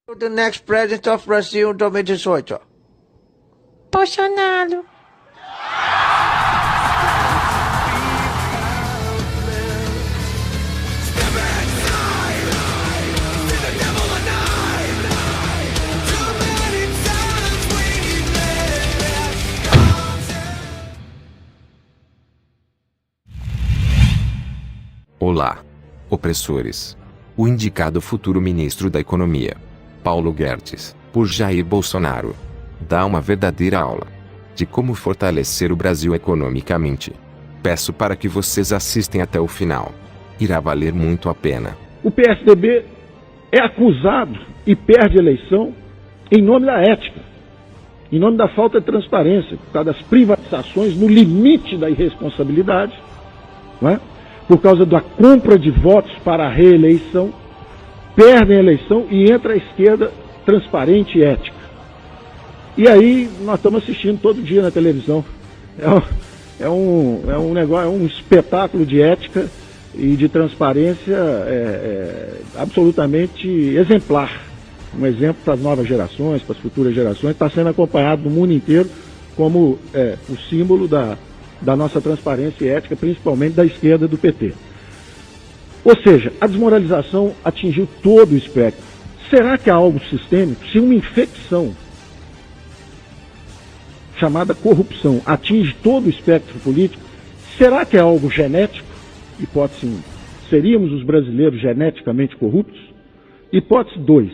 The next president of Brazil em 2018. Bolsonaro. Olá, opressores. O indicado futuro ministro da Economia, Paulo Guedes, por Jair Bolsonaro, dá uma verdadeira aula de como fortalecer o Brasil economicamente. Peço para que vocês assistem até o final. Irá valer muito a pena. O PSDB é acusado e perde a eleição em nome da ética, em nome da falta de transparência, por causa das privatizações no limite da irresponsabilidade, não é? Por causa da compra de votos para a reeleição, perdem a eleição e entra a esquerda transparente e ética. E aí nós estamos assistindo todo dia na televisão. É um negócio, é um espetáculo de ética e de transparência absolutamente exemplar. Um exemplo para as novas gerações, para as futuras gerações, está sendo acompanhado no mundo inteiro como o símbolo da nossa transparência e ética, principalmente da esquerda do PT. Ou seja, a desmoralização atingiu todo o espectro. Será que há algo sistêmico? Se uma infecção chamada corrupção atinge todo o espectro político, será que é algo genético? Hipótese 1. Seríamos os brasileiros geneticamente corruptos? Hipótese 2.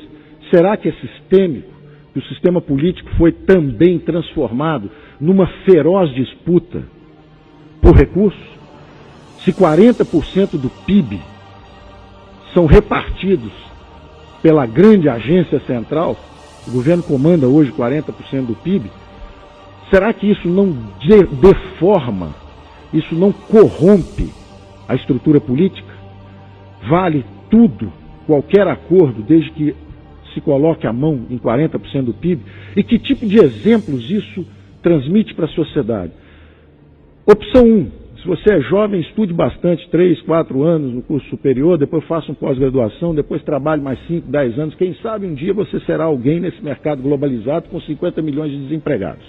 Será que é sistêmico? Que o sistema político foi também transformado numa feroz disputa por recursos? Se 40% do PIB são repartidos pela grande agência central, o governo comanda hoje 40% do PIB, será que isso não deforma, isso não corrompe a estrutura política? Vale tudo, qualquer acordo, desde que se coloque a mão em 40% do PIB? E que tipo de exemplos isso transmite para a sociedade? Opção 1, se você é jovem, estude bastante, 3, 4 anos no curso superior, depois faça um pós-graduação, depois trabalhe mais 5, 10 anos, quem sabe um dia você será alguém nesse mercado globalizado com 50 milhões de desempregados.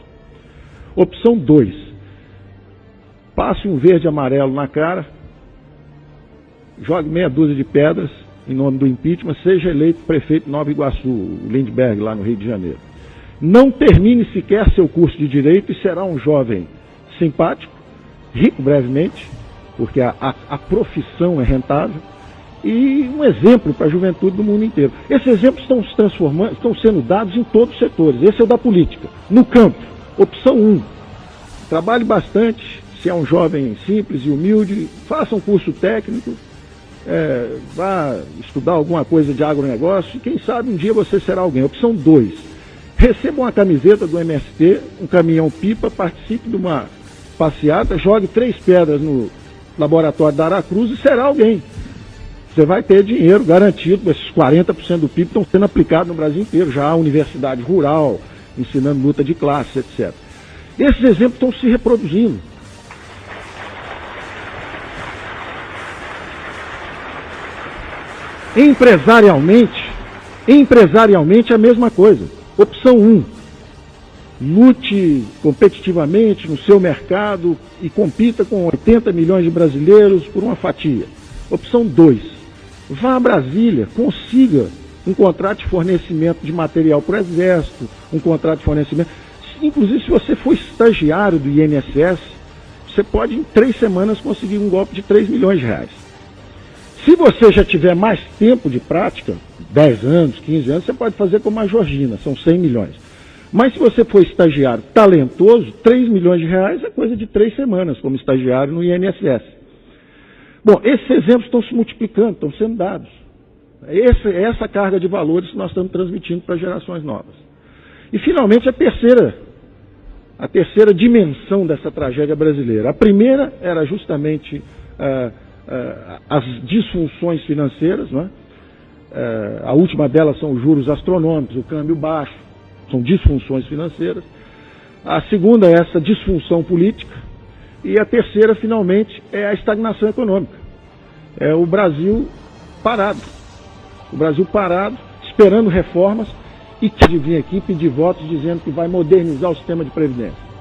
Opção 2, passe um verde e amarelo na cara, jogue meia dúzia de pedras em nome do impeachment, seja eleito prefeito de Nova Iguaçu, o Lindbergh, lá no Rio de Janeiro. Não termine sequer seu curso de Direito e será um jovem simpático, rico brevemente, porque a profissão é rentável, e um exemplo para a juventude do mundo inteiro. Esses exemplos estão se transformando, estão sendo dados em todos os setores. Esse é o da política. No campo, opção 1, trabalhe bastante, se é um jovem simples e humilde, faça um curso técnico, vá estudar alguma coisa de agronegócio, e quem sabe um dia você será alguém. Opção 2, receba uma camiseta do MST, um caminhão-pipa, participe de uma passeata, jogue 3 pedras no laboratório da Aracruz e será alguém. Você vai ter dinheiro garantido, esses 40% do PIB estão sendo aplicados no Brasil inteiro, já há universidade rural, ensinando luta de classes, etc. Esses exemplos estão se reproduzindo. Empresarialmente é a mesma coisa. Opção 1, lute competitivamente no seu mercado e compita com 80 milhões de brasileiros por uma fatia. Opção 2, vá a Brasília, consiga um contrato de fornecimento de material para o Exército, um contrato de fornecimento. Inclusive, se você for estagiário do INSS, você pode em 3 semanas conseguir um golpe de 3 milhões de reais. Se você já tiver mais tempo de prática, 10 anos, 15 anos, você pode fazer como a Georgina, são 100 milhões. Mas se você for estagiário talentoso, 3 milhões de reais é coisa de 3 semanas como estagiário no INSS. Bom, esses exemplos estão se multiplicando, estão sendo dados. Essa carga de valores que nós estamos transmitindo para gerações novas. E finalmente a terceira dimensão dessa tragédia brasileira. A primeira era justamente as disfunções financeiras, não é? A última delas são os juros astronômicos, o câmbio baixo, são disfunções financeiras. A segunda é essa disfunção política. E a terceira, finalmente, é a estagnação econômica. É o Brasil parado. O Brasil parado, esperando reformas e que vir aqui pedir votos dizendo que vai modernizar o sistema de previdência.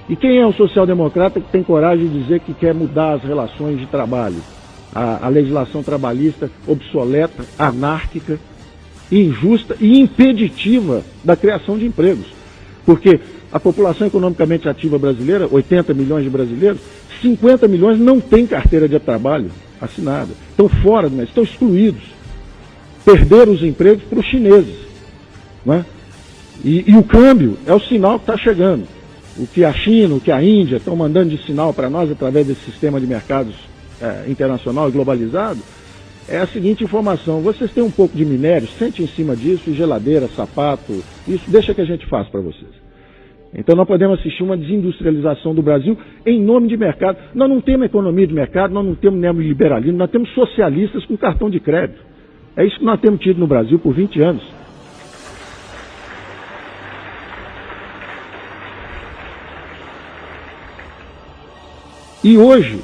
E quem é o social-democrata que tem coragem de dizer que quer mudar as relações de trabalho? A legislação trabalhista obsoleta, anárquica, injusta e impeditiva da criação de empregos. Porque a população economicamente ativa brasileira, 80 milhões de brasileiros, 50 milhões não têm carteira de trabalho assinada. Estão fora, estão excluídos. Perderam os empregos para os chineses. Não é? E o câmbio é o sinal que está chegando. O que a China, o que a Índia estão mandando de sinal para nós através desse sistema de mercados internacional e globalizado, é a seguinte informação: vocês têm um pouco de minério, sente em cima disso, geladeira, sapato, isso deixa que a gente faça para vocês. Então nós podemos assistir uma desindustrialização do Brasil em nome de mercado. Nós não temos economia de mercado, nós não temos neoliberalismo, nós temos socialistas com cartão de crédito. É isso que nós temos tido no Brasil por 20 anos. E hoje,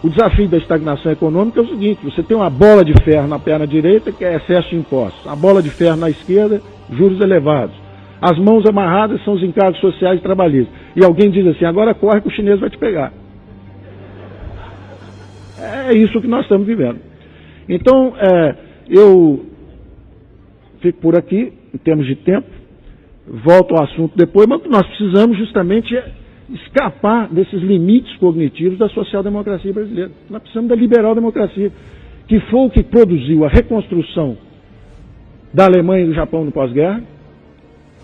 o desafio da estagnação econômica é o seguinte: você tem uma bola de ferro na perna direita, que é excesso de impostos, a bola de ferro na esquerda, juros elevados. As mãos amarradas são os encargos sociais e trabalhistas. E alguém diz assim: agora corre que o chinês vai te pegar. É isso que nós estamos vivendo. Então, eu fico por aqui, em termos de tempo, volto ao assunto depois, mas nós precisamos justamente escapar desses limites cognitivos da social-democracia brasileira. Nós precisamos da liberal-democracia, que foi o que produziu a reconstrução da Alemanha e do Japão no pós-guerra.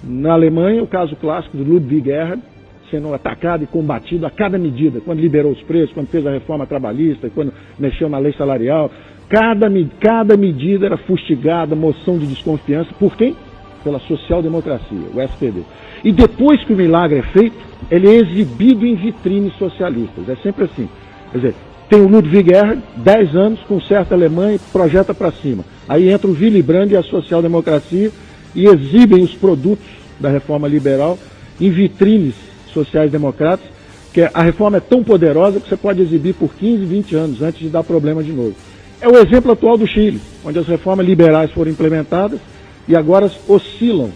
Na Alemanha, o caso clássico do Ludwig Erhard, sendo atacado e combatido a cada medida, quando liberou os preços, quando fez a reforma trabalhista, quando mexeu na lei salarial. Cada medida era fustigada, moção de desconfiança. Por quem? Pela social-democracia, o SPD. E depois que o milagre é feito, ele é exibido em vitrines socialistas. É sempre assim. Quer dizer, tem o Ludwig Erhard, 10 anos, conserta a Alemanha e projeta para cima. Aí entra o Willy Brandt e a social-democracia e exibem os produtos da reforma liberal em vitrines sociais-democratas, que a reforma é tão poderosa que você pode exibir por 15, 20 anos antes de dar problema de novo. É o exemplo atual do Chile, onde as reformas liberais foram implementadas e agora oscilam,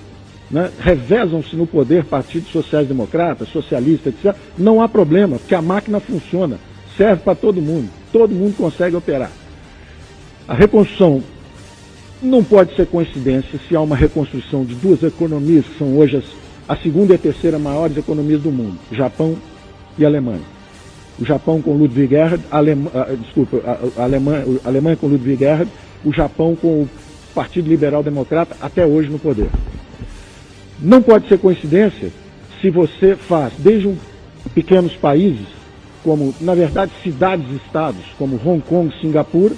né? Revezam-se no poder partidos sociais-democratas, socialistas, etc. Não há problema, porque a máquina funciona, serve para todo mundo consegue operar. A reconstrução não pode ser coincidência se há uma reconstrução de duas economias que são hoje a segunda e a terceira maiores economias do mundo, Japão e Alemanha. O Japão com Ludwig Erhard, a Alemanha com Ludwig Erhard, o Japão com o Partido Liberal Democrata até hoje no poder. Não pode ser coincidência se você faz desde pequenos países, como, na verdade, cidades-estados, como Hong Kong, Singapura,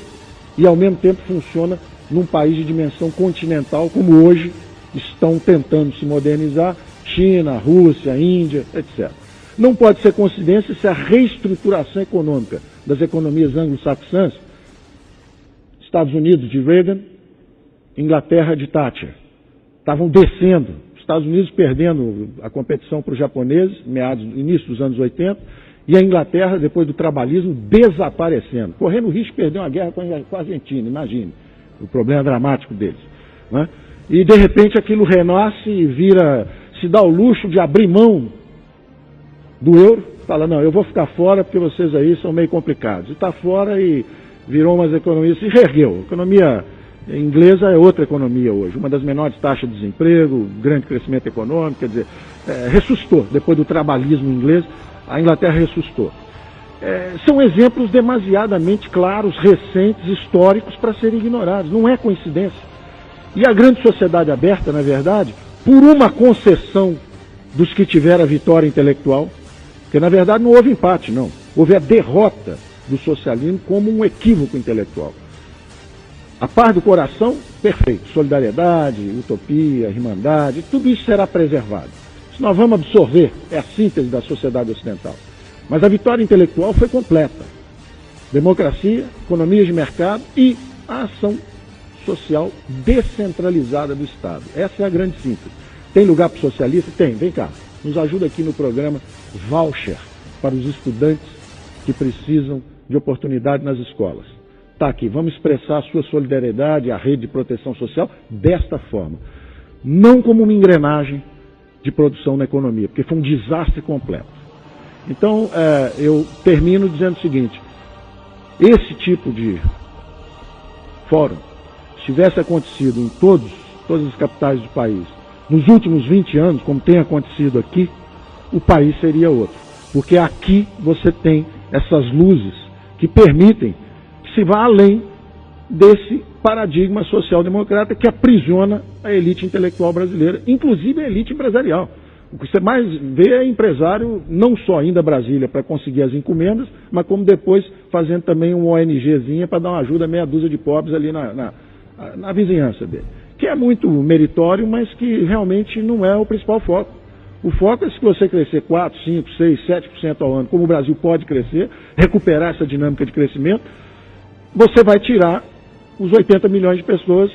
e ao mesmo tempo funciona num país de dimensão continental, como hoje estão tentando se modernizar, China, Rússia, Índia, etc. Não pode ser coincidência se a reestruturação econômica das economias anglo-saxãs, Estados Unidos de Reagan, Inglaterra de Thatcher, estavam descendo, Estados Unidos perdendo a competição para os japoneses, início dos anos 80, e a Inglaterra, depois do trabalhismo, desaparecendo, correndo o risco de perder uma guerra com a Argentina, imagine, o problema dramático deles. Né? E de repente aquilo renasce e se dá o luxo de abrir mão do euro, fala: não, eu vou ficar fora porque vocês aí são meio complicados. E está fora e virou umas economias, se reergueu. A economia inglesa é outra economia hoje, uma das menores taxas de desemprego, grande crescimento econômico, quer dizer, ressuscitou. Depois do trabalhismo inglês, a Inglaterra ressuscitou. São exemplos demasiadamente claros, recentes, históricos, para serem ignorados. Não é coincidência. E a grande sociedade aberta, na verdade, por uma concessão dos que tiveram a vitória intelectual, porque na verdade não houve empate, não. Houve a derrota do socialismo como um equívoco intelectual. A paz do coração, perfeito. Solidariedade, utopia, irmandade, tudo isso será preservado. Isso nós vamos absorver, é a síntese da sociedade ocidental. Mas a vitória intelectual foi completa. Democracia, economias de mercado e a ação social descentralizada do Estado. Essa é a grande síntese. Tem lugar para o socialista? Tem. Vem cá, nos ajuda aqui no programa Voucher para os estudantes que precisam de oportunidade nas escolas. está aqui, vamos expressar a sua solidariedade à rede de proteção social desta forma. Não como uma engrenagem de produção na economia, porque foi um desastre completo. Então, eu termino dizendo o seguinte, esse tipo de fórum, se tivesse acontecido em todas as capitais do país, nos últimos 20 anos, como tem acontecido aqui, o país seria outro. Porque aqui você tem essas luzes que permitem que se vá além desse paradigma social-democrata que aprisiona a elite intelectual brasileira, inclusive a elite empresarial. O que você mais vê é empresário, não só indo a Brasília para conseguir as encomendas, mas como depois fazendo também uma ONGzinha para dar uma ajuda a meia dúzia de pobres ali na vizinhança dele. Que é muito meritório, mas que realmente não é o principal foco. O foco é se você crescer 4, 5, 6, 7% ao ano, como o Brasil pode crescer, recuperar essa dinâmica de crescimento, você vai tirar os 80 milhões de pessoas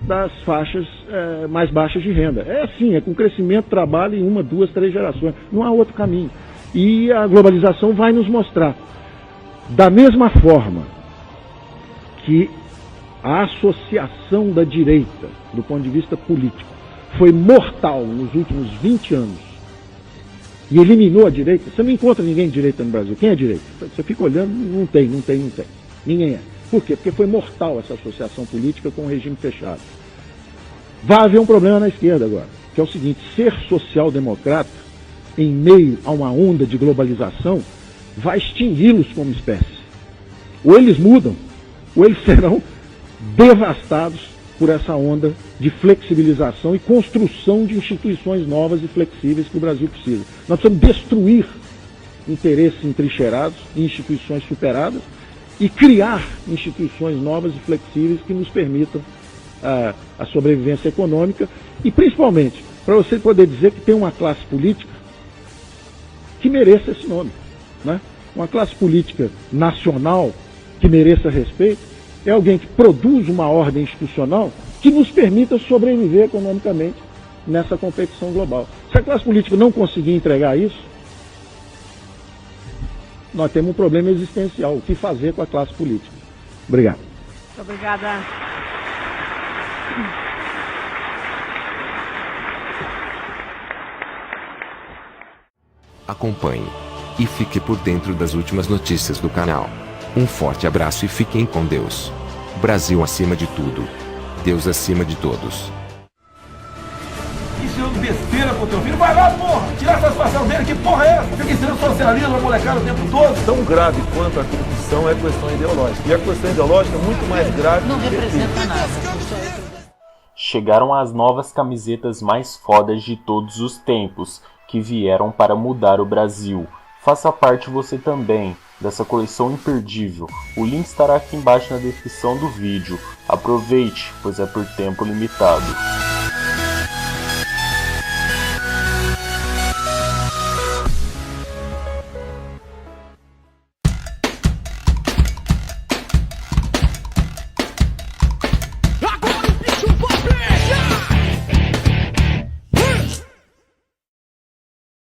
das faixas mais baixas de renda. É assim, é com crescimento, trabalho em 1, 2, 3 gerações. Não há outro caminho. E a globalização vai nos mostrar. Da mesma forma que a associação da direita, do ponto de vista político, foi mortal nos últimos 20 anos e eliminou a direita, você não encontra ninguém de direita no Brasil. Quem é direita? Você fica olhando, não tem. Ninguém é. Por quê? Porque foi mortal essa associação política com o regime fechado. Vai haver um problema na esquerda agora, que é o seguinte, ser social-democrata, em meio a uma onda de globalização, vai extingui-los como espécie. Ou eles mudam, ou eles serão devastados por essa onda de flexibilização e construção de instituições novas e flexíveis que o Brasil precisa. Nós precisamos destruir interesses entrincheirados e instituições superadas e criar instituições novas e flexíveis que nos permitam a sobrevivência econômica e, principalmente, para você poder dizer que tem uma classe política que mereça esse nome, né? Uma classe política nacional que mereça respeito é alguém que produz uma ordem institucional que nos permita sobreviver economicamente nessa competição global. Se a classe política não conseguir entregar isso, nós temos um problema existencial. O que fazer com a classe política? Obrigado. Muito obrigada. Acompanhe e fique por dentro das últimas notícias do canal. Um forte abraço e fiquem com Deus. Brasil acima de tudo. Deus acima de todos. Isso é besteira pro teu filho. Vai lá, porra! Tira a satisfação dele. Que porra é essa? Fica ensinando socialismo a molecada o tempo todo. Tão grave quanto a corrupção é a questão ideológica. E a questão ideológica é muito mais grave. Não representa nada. Chegaram as novas camisetas mais fodas de todos os tempos, que vieram para mudar o Brasil. Faça parte você também dessa coleção imperdível. O link estará aqui embaixo na descrição do vídeo. Aproveite, pois é por tempo limitado.